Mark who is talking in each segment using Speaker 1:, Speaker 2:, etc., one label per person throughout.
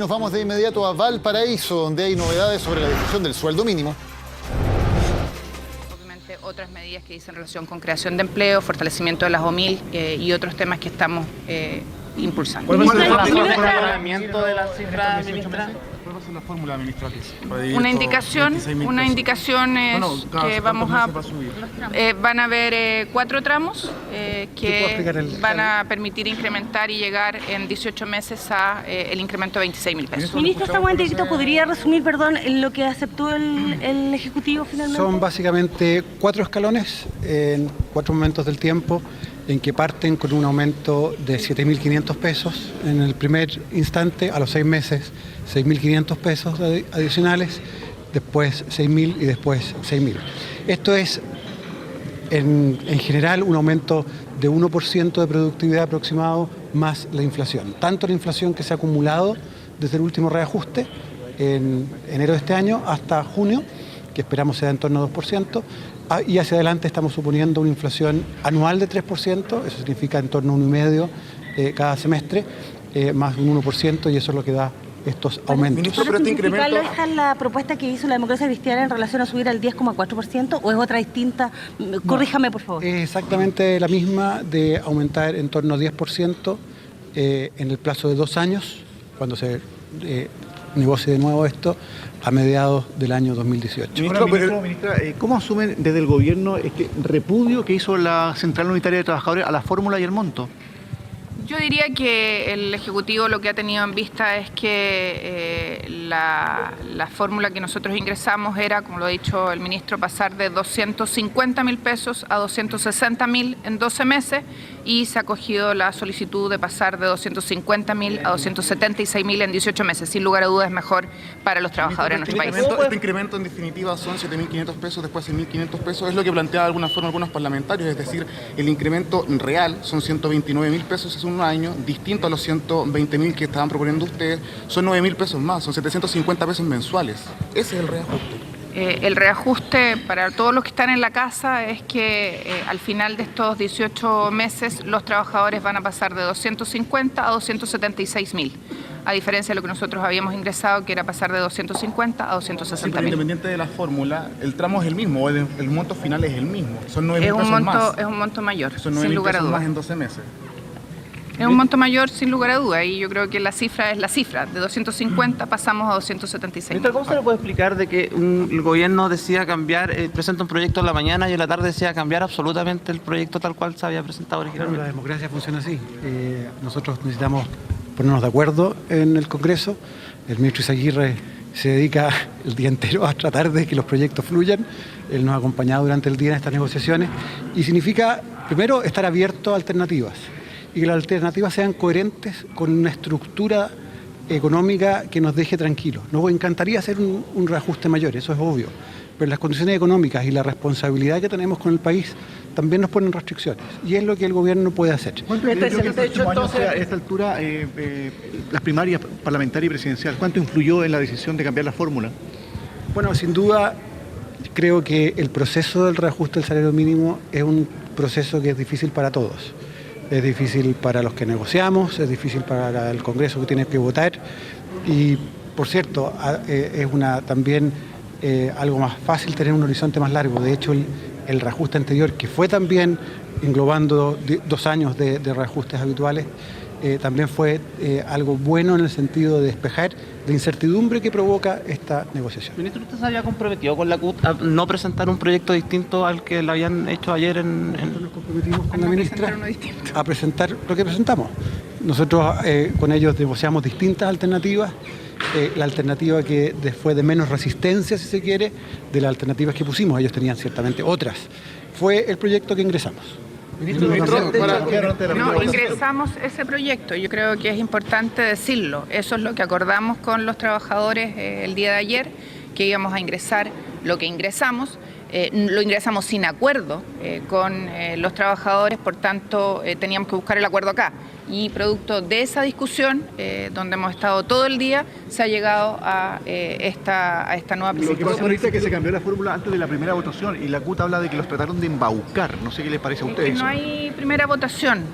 Speaker 1: Nos vamos de inmediato a Valparaíso, donde hay novedades sobre la discusión del sueldo mínimo.
Speaker 2: Obviamente otras medidas que dicen relación con creación de empleo, fortalecimiento de las OMIL y otros temas que estamos impulsando.
Speaker 3: ¿Cuál va a ser el funcionamiento de la cifra, ministra?
Speaker 4: ¿Cuál va a ser la fórmula, ministra?
Speaker 2: Una indicación es que vamos a... van a haber 4 tramos que van a permitir incrementar y llegar en 18 meses a el incremento de 26.000 pesos.
Speaker 5: Ministro, ¿esta momento podría resumir, lo que aceptó el Ejecutivo finalmente?
Speaker 6: Son básicamente 4 escalones en 4 momentos del tiempo en que parten con un aumento de 7.500 pesos en el primer instante, a los 6 meses 6.500 pesos adicionales, después 6.000 y después 6.000. Esto es en general un aumento de 1% de productividad aproximado más la inflación. Tanto la inflación que se ha acumulado desde el último reajuste en enero de este año hasta junio, que esperamos sea en torno a 2%, y hacia adelante estamos suponiendo una inflación anual de 3%, eso significa en torno a 1,5% cada semestre, más un 1%, y eso es lo que da estos aumentos.
Speaker 5: Ministro, pero este incremento... ¿Esta es la propuesta que hizo la democracia cristiana en relación a subir al 10,4% o es otra distinta? Corríjame, por favor.
Speaker 6: Es exactamente la misma, de aumentar en torno a 10% en el plazo de 2 años, cuando se negocie de nuevo esto, a mediados del año 2018.
Speaker 3: Ministra, ¿cómo asumen desde el gobierno este repudio que hizo la Central Unitaria de Trabajadores a la fórmula y el monto?
Speaker 2: Yo diría que el Ejecutivo lo que ha tenido en vista es que la fórmula que nosotros ingresamos era, como lo ha dicho el ministro, pasar de 250.000 pesos a 260.000 en 12 meses, y se ha acogido la solicitud de pasar de 250.000 a 276.000 en 18 meses. Sin lugar a dudas es mejor para los trabajadores de nuestro país.
Speaker 4: Este incremento en definitiva son 7.500 pesos, después 6.500 pesos, es lo que plantea de alguna forma algunos parlamentarios, es decir, el incremento real son 129.000 pesos, es un año, distinto a los 120.000 que estaban proponiendo ustedes, son 9.000 pesos más, son 750 pesos mensuales. Ese es el reajuste.
Speaker 2: El reajuste para todos los que están en la casa es que al final de estos 18 meses los trabajadores van a pasar de 250 a 276.000, a diferencia de lo que nosotros habíamos ingresado, que era pasar de 250 a 260.000.
Speaker 4: Pero independiente de la fórmula, el tramo es el mismo, el monto final es el mismo, son 9.000 pesos más.
Speaker 2: Es un monto mayor,
Speaker 4: son 9.000
Speaker 2: sin lugar a
Speaker 4: pesos
Speaker 2: dudas.
Speaker 4: más en 12 meses.
Speaker 2: Es un monto mayor sin lugar a duda, y yo creo que la cifra es la cifra. De 250 pasamos a 276.
Speaker 3: Ministra, ¿cómo se le puede explicar de que el gobierno decida cambiar, presenta un proyecto en la mañana y en la tarde decida cambiar absolutamente el proyecto tal cual se había presentado originalmente?
Speaker 6: La democracia funciona así. Nosotros necesitamos ponernos de acuerdo en el Congreso. El ministro Izaguirre se dedica el día entero a tratar de que los proyectos fluyan. Él nos ha acompañado durante el día en estas negociaciones, y significa, primero, estar abierto a alternativas, y que las alternativas sean coherentes con una estructura económica que nos deje tranquilos. Nos encantaría hacer un reajuste mayor, eso es obvio, pero las condiciones económicas y la responsabilidad que tenemos con el país también nos ponen restricciones, y es lo que el gobierno puede hacer.
Speaker 3: ¿Cuánto entonces a esta altura las primarias parlamentaria y presidencial? ¿Cuánto influyó en la decisión de cambiar la fórmula?
Speaker 6: Bueno, sin duda, creo que el proceso del reajuste del salario mínimo es un proceso que es difícil para todos. Es difícil para los que negociamos, es difícil para el Congreso que tiene que votar, y por cierto, es también algo más fácil tener un horizonte más largo. De hecho, el reajuste anterior, que fue también englobando 2 años de reajustes habituales, también fue algo bueno en el sentido de despejar la incertidumbre que provoca esta negociación.
Speaker 3: Ministro, ¿usted se había comprometido con la CUT a no presentar un proyecto distinto al que le habían hecho ayer
Speaker 6: Nosotros nos comprometimos con la ministra a presentar lo que presentamos. Nosotros con ellos negociamos distintas alternativas. La alternativa que fue de menos resistencia, si se quiere, de las alternativas que pusimos. Ellos tenían ciertamente otras. Fue el proyecto que ingresamos.
Speaker 2: No, ingresamos ese proyecto, yo creo que es importante decirlo. Eso es lo que acordamos con los trabajadores el día de ayer, que íbamos a ingresar lo que ingresamos. Lo ingresamos sin acuerdo con los trabajadores, por tanto teníamos que buscar el acuerdo acá. y producto de esa discusión, donde hemos estado todo el día, se ha llegado a esta nueva
Speaker 7: Lo que
Speaker 2: presentación.
Speaker 7: pasa ahorita es que se cambió la fórmula antes de la primera votación y la CUT habla de que los trataron de embaucar. No sé qué les parece a
Speaker 2: Es
Speaker 7: ustedes.
Speaker 2: que no hay primera votación,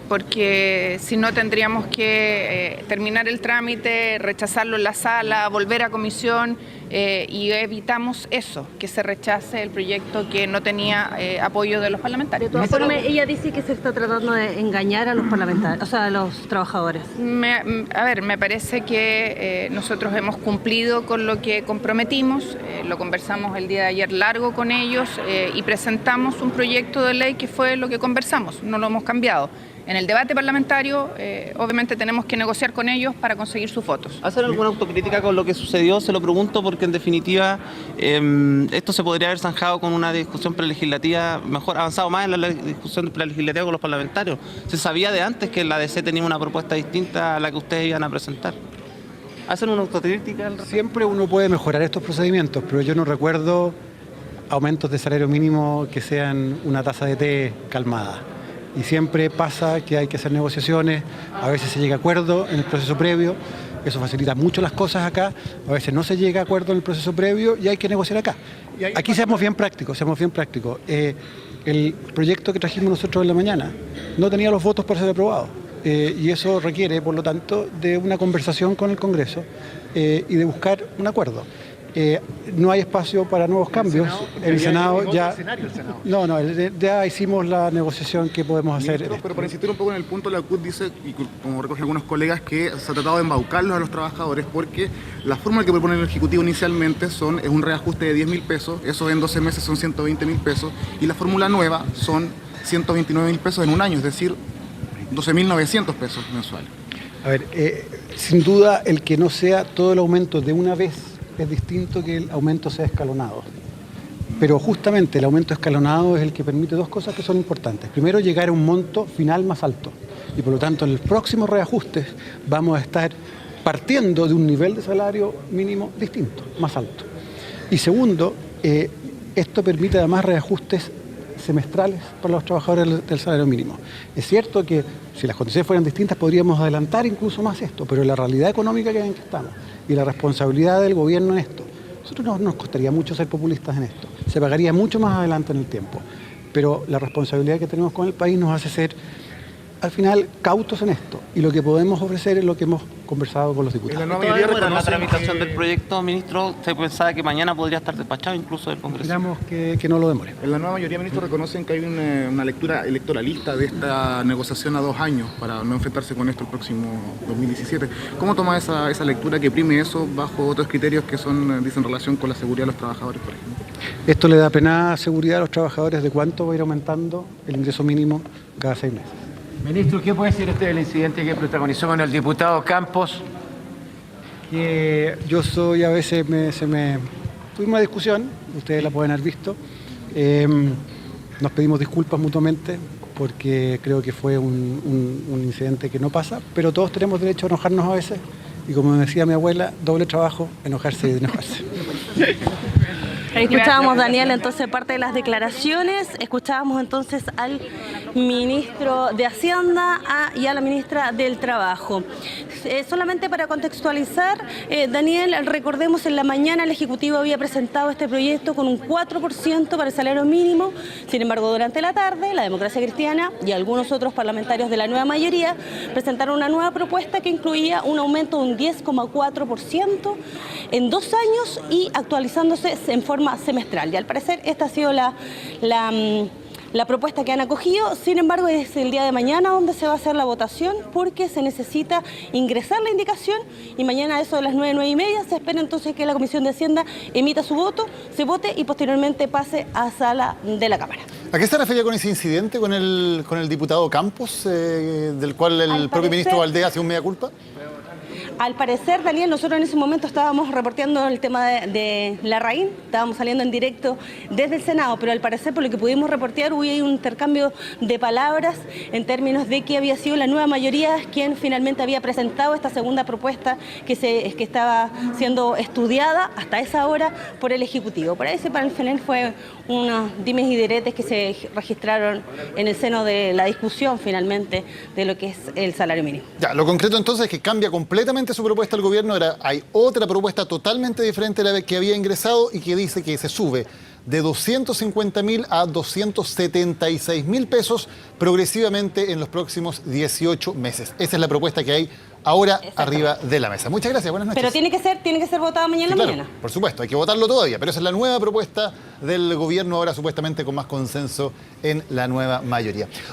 Speaker 2: porque si no tendríamos que terminar el trámite, rechazarlo en la sala, volver a comisión, y evitamos eso, que se rechace el proyecto que no tenía apoyo de los parlamentarios.
Speaker 5: De todas formas, ella dice que se está tratando de engañar a los parlamentarios, o sea, a los trabajadores.
Speaker 2: Me parece que nosotros hemos cumplido con lo que comprometimos, lo conversamos el día de ayer largo con ellos y presentamos un proyecto de ley que fue lo que conversamos, no lo hemos cambiado. En el debate parlamentario, obviamente tenemos que negociar con ellos para conseguir sus votos.
Speaker 3: ¿Hacer alguna autocrítica con lo que sucedió? Se lo pregunto porque en definitiva esto se podría haber zanjado con una discusión prelegislativa, mejor avanzado más en la discusión prelegislativa con los parlamentarios. Se sabía de antes que la ADC tenía una propuesta distinta a la que ustedes iban a presentar. ¿Hacen una autocrítica?
Speaker 6: Siempre uno puede mejorar estos procedimientos, pero yo no recuerdo aumentos de salario mínimo que sean una taza de té calmada. Y siempre pasa que hay que hacer negociaciones, a veces se llega a acuerdo en el proceso previo, eso facilita mucho las cosas acá, a veces no se llega a acuerdo en el proceso previo y hay que negociar acá. Aquí seamos bien prácticos, El proyecto que trajimos nosotros en la mañana no tenía los votos para ser aprobado y eso requiere, por lo tanto, de una conversación con el Congreso y de buscar un acuerdo. No hay espacio para nuevos cambios. El Senado ya... ya hicimos la negociación que podemos hacer.
Speaker 4: Ministro, pero para insistir un poco en el punto, la CUT dice, y como recogen algunos colegas, que se ha tratado de embaucarlos a los trabajadores porque la fórmula que propone el Ejecutivo inicialmente es un reajuste de 10.000 pesos, eso en 12 meses son 120.000 pesos, y la fórmula nueva son 129.000 pesos en un año, es decir, 12.900 pesos mensuales.
Speaker 6: A ver, sin duda el que no sea todo el aumento de una vez es distinto que el aumento sea escalonado. Pero justamente el aumento escalonado es el que permite dos cosas que son importantes. Primero, llegar a un monto final más alto. Y por lo tanto, en los próximos reajustes vamos a estar partiendo de un nivel de salario mínimo distinto, más alto. Y segundo, esto permite además reajustes semestrales para los trabajadores del salario mínimo. Es cierto que si las condiciones fueran distintas podríamos adelantar incluso más esto, pero la realidad económica en que estamos y la responsabilidad del gobierno en esto, nosotros no nos costaría mucho ser populistas en esto, se pagaría mucho más adelante en el tiempo, pero la responsabilidad que tenemos con el país nos hace ser al final cautos en esto y lo que podemos ofrecer es lo que hemos conversado con los diputados.
Speaker 3: ¿Toda demora la tramitación del proyecto, ministro? ¿Se pensaba que mañana podría estar despachado incluso del Congreso?
Speaker 6: Esperamos que no lo demore.
Speaker 4: En la nueva mayoría, ministro, reconocen que hay una lectura electoralista de esta negociación a 2 años para no enfrentarse con esto el próximo 2017. ¿Cómo toma esa lectura que prime eso bajo otros criterios que son, dicen, relación con la seguridad de los trabajadores, por ejemplo?
Speaker 6: Esto le da plena seguridad a los trabajadores de cuánto va a ir aumentando el ingreso mínimo cada 6 meses.
Speaker 8: Ministro, ¿qué puede decir usted del incidente que protagonizó con el diputado Campos?
Speaker 6: Que yo soy, a veces tuvimos una discusión, ustedes la pueden haber visto, nos pedimos disculpas mutuamente porque creo que fue un incidente que no pasa, pero todos tenemos derecho a enojarnos a veces y como me decía mi abuela, doble trabajo, enojarse y enojarse.
Speaker 5: Ahí escuchábamos, Daniel, entonces parte de las declaraciones, escuchábamos entonces al ministro de Hacienda y a la ministra del Trabajo. Solamente para contextualizar, Daniel, recordemos en la mañana el Ejecutivo había presentado este proyecto con un 4% para el salario mínimo, sin embargo durante la tarde la Democracia Cristiana y algunos otros parlamentarios de la nueva mayoría presentaron una nueva propuesta que incluía un aumento de un 10,4% en 2 años y actualizándose en forma semestral. Y al parecer esta ha sido la propuesta que han acogido. Sin embargo, es el día de mañana donde se va a hacer la votación porque se necesita ingresar la indicación y mañana a eso de las 9:30 se espera entonces que la Comisión de Hacienda emita su voto, se vote y posteriormente pase a sala de la Cámara.
Speaker 1: ¿A qué se refería con ese incidente con el diputado Campos, del cual el propio ministro Valdés hace un mea culpa?
Speaker 5: Al parecer, Daniel, nosotros en ese momento estábamos reporteando el tema de Larraín, estábamos saliendo en directo desde el Senado, pero al parecer, por lo que pudimos reportear, hubo ahí un intercambio de palabras en términos de que había sido la nueva mayoría quien finalmente había presentado esta segunda propuesta que estaba siendo estudiada hasta esa hora por el Ejecutivo. Por ese para el final fue unos dimes y diretes que se registraron en el seno de la discusión finalmente de lo que es el salario mínimo.
Speaker 1: Ya, lo concreto entonces es que cambia completamente su propuesta al gobierno. Hay otra propuesta totalmente diferente a la que había ingresado y que dice que se sube de 250.000 a 276.000 pesos progresivamente en los próximos 18 meses. Esa es la propuesta que hay ahora arriba de la mesa. Muchas gracias, buenas noches.
Speaker 5: Pero tiene que ser votada mañana en la mañana.
Speaker 1: Por supuesto, hay que votarlo todavía, pero esa es la nueva propuesta del gobierno ahora supuestamente con más consenso en la nueva mayoría.